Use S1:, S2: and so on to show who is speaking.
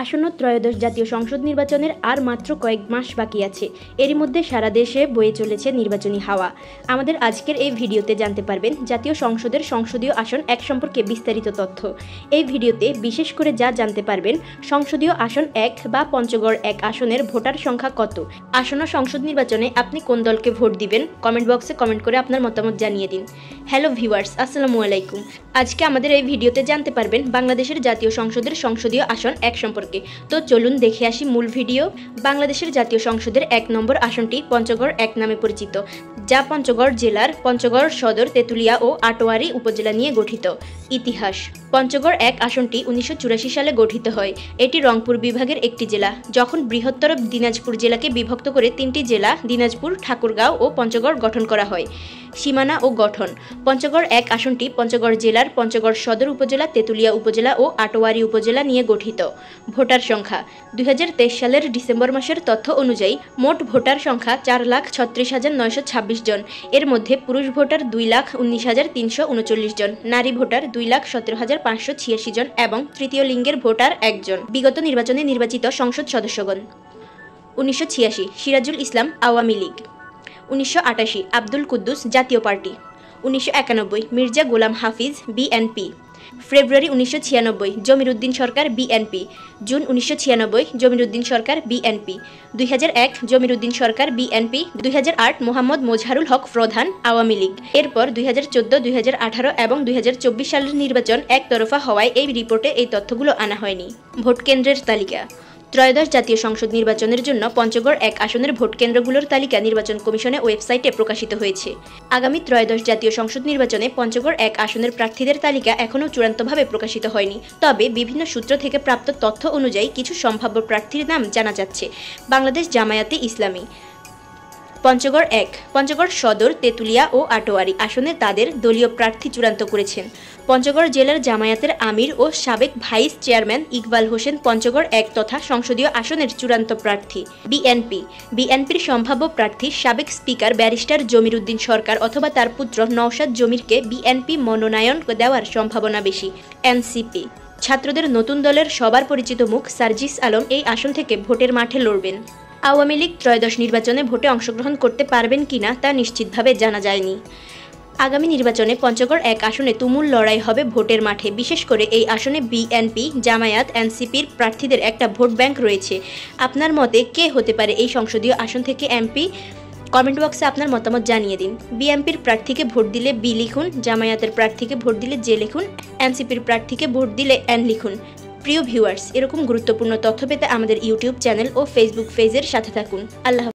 S1: আসন্ন ত্রয়োদশ জাতীয় সংসদ নির্বাচনের আর মাত্র কয়েক মাস বাকি আছে। এরই মধ্যে সারা দেশে বয়ে চলেছে নির্বাচনী হাওয়া। আমাদের আজকের এই ভিডিওতে জানতে পারবেন জাতীয় সংসদের সংসদীয় আসন 1 সম্পর্কে বিস্তারিত তথ্য। এই ভিডিওতে বিশেষ করে যা জানতে পারবেন, সংসদীয় আসন 1 বা পঞ্চগড় 1 আসনের ভোটার সংখ্যা কত, আসন্ন সংসদ নির্বাচনে আপনি কোন দলকে ভোট দিবেন, কমেন্ট বক্সে কমেন্ট করে আপনার মতামত জানিয়ে দিন। হ্যালো ভিউয়ার্স, আসসালামু আলাইকুম। আজকে আমাদের এই ভিডিওতে জানতে পারবেন বাংলাদেশের জাতীয় সংসদের সংসদীয় আসন 1 সম্পর্কে। তো চলুন দেখে আসি মূল ভিডিও। বাংলাদেশের জাতীয় সংসদের 1 নম্বর আসনটি পঞ্চগড় 1 নামে পরিচিত, যা পঞ্চগড় জেলার পঞ্চগড় সদর, তেঁতুলিয়া ও আটোয়ারী উপজেলা নিয়ে গঠিত। ইতিহাস: পঞ্চগড় 1 আসনটি 1984 সালে গঠিত হয়। এটি রংপুর বিভাগের একটি জেলা, যখন বৃহত্তর দিনাজপুর জেলাকে বিভক্ত করে 3টি জেলা দিনাজপুর, ঠাকুরগাঁও ও পঞ্চগড় গঠন করা হয়। সীমানা ও গঠন: পঞ্চগড় 1 আসনটি পঞ্চগড় জেলার পঞ্চগড় সদর উপজেলা, তেঁতুলিয়া উপজেলা ও আটোয়ারী উপজেলা নিয়ে গঠিত। ভোটার সংখ্যা: 2023 সালের ডিসেম্বর মাসের তথ্য অনুযায়ী মোট ভোটার সংখ্যা 4,36,926 জন। এর মধ্যে পুরুষ ভোটার 2,19,339 জন, নারী ভোটার 2,17,586 জন এবং তৃতীয় লিঙ্গের ভোটার 1 জন। বিগত নির্বাচনে নির্বাচিত সংসদ সদস্যগণ: 1986 সিরাজুল ইসলাম, আওয়ামী লীগ। 1988 আব্দুল কুদ্দুস, জাতীয় পার্টি। 1991 মির্জা গোলাম হাফিজ, বিএনপি। ফেব্রুয়ারি 1996 জমির উদ্দিন সরকার, বিএনপি। জুন 1996 জমির উদ্দিন সরকার, বিএনপি। 2001 জমির উদ্দিন সরকার, বিএনপি। 2008 মোহাম্মদ মোজহারুল হক প্রধান, আওয়ামী লীগ। এরপর 2014, 2018 এবং 2024 সালের নির্বাচন একতরফা হওয়ায় এই রিপোর্টে এই তথ্যগুলো আনা হয়নি। ভোট কেন্দ্রের তালিকা: ত্রয়োদশ জাতীয় সংসদ নির্বাচনের জন্য পঞ্চগড় 1 আসনের ভোট কেন্দ্রগুলোর তালিকা নির্বাচন কমিশনের ওয়েবসাইটে প্রকাশিত হয়েছে। আগামী ত্রয়োদশ জাতীয় সংসদ নির্বাচনে পঞ্চগড় 1 আসনের প্রার্থীদের তালিকা এখনও চূড়ান্তভাবে প্রকাশিত হয়নি, তবে বিভিন্ন সূত্র থেকে প্রাপ্ত তথ্য অনুযায়ী কিছু সম্ভাব্য প্রার্থীর নাম জানা যাচ্ছে। বাংলাদেশ জামায়াতে ইসলামী। পঞ্চগড় 1 পঞ্চগড় সদর, তেঁতুলিয়া ও আটোয়ারী আসনে তাদের দলীয় প্রার্থী চূড়ান্ত করেছেন। পঞ্চগড় জেলার জামায়াতের আমির ও সাবেক ভাইস চেয়ারম্যান ইকবাল হোসেন পঞ্চগড় 1 তথা সংসদীয় আসনের চূড়ান্ত প্রার্থী। বিএনপির সম্ভাব্য প্রার্থী সাবেক স্পিকার ব্যারিস্টার জমির উদ্দিন সরকার অথবা তার পুত্র নওশাদ জমিরকে বিএনপি মনোনয়ন দেওয়ার সম্ভাবনা বেশি। এনসিপি ছাত্রদের নতুন দলের সবার পরিচিত মুখ সার্জিস আলম এই আসন থেকে ভোটের মাঠে লড়বেন। আওয়ামী লীগ ত্রয়োদশ নির্বাচনে ভোটে অংশগ্রহণ করতে পারবেন কিনা তা নিশ্চিতভাবে জানা যায়নি। আগামী নির্বাচনে পঞ্চগড় 1 আসনে তুমুল লড়াই হবে ভোটের মাঠে। বিশেষ করে এই আসনে বিএনপি, জামায়াত, এনসিপির প্রার্থীদের একটা ভোট ব্যাংক রয়েছে। আপনার মতে কে হতে পারে এই সংসদীয় আসন থেকে এমপি? কমেন্ট বক্সে আপনার মতামত জানিয়ে দিন। বিএনপির প্রার্থীকে ভোট দিলে বি লিখুন, জামায়াতের প্রার্থীকে ভোট দিলে জে লিখুন, এনসিপির প্রার্থীকে ভোট দিলে এন লিখুন। প্রিয় ভিউয়ার্স, এরকম গুরুত্বপূর্ণ তথ্য পেতে আমাদের ইউটিউব চ্যানেল ও ফেসবুক পেজের সাথে থাকুন। আল্লাহ।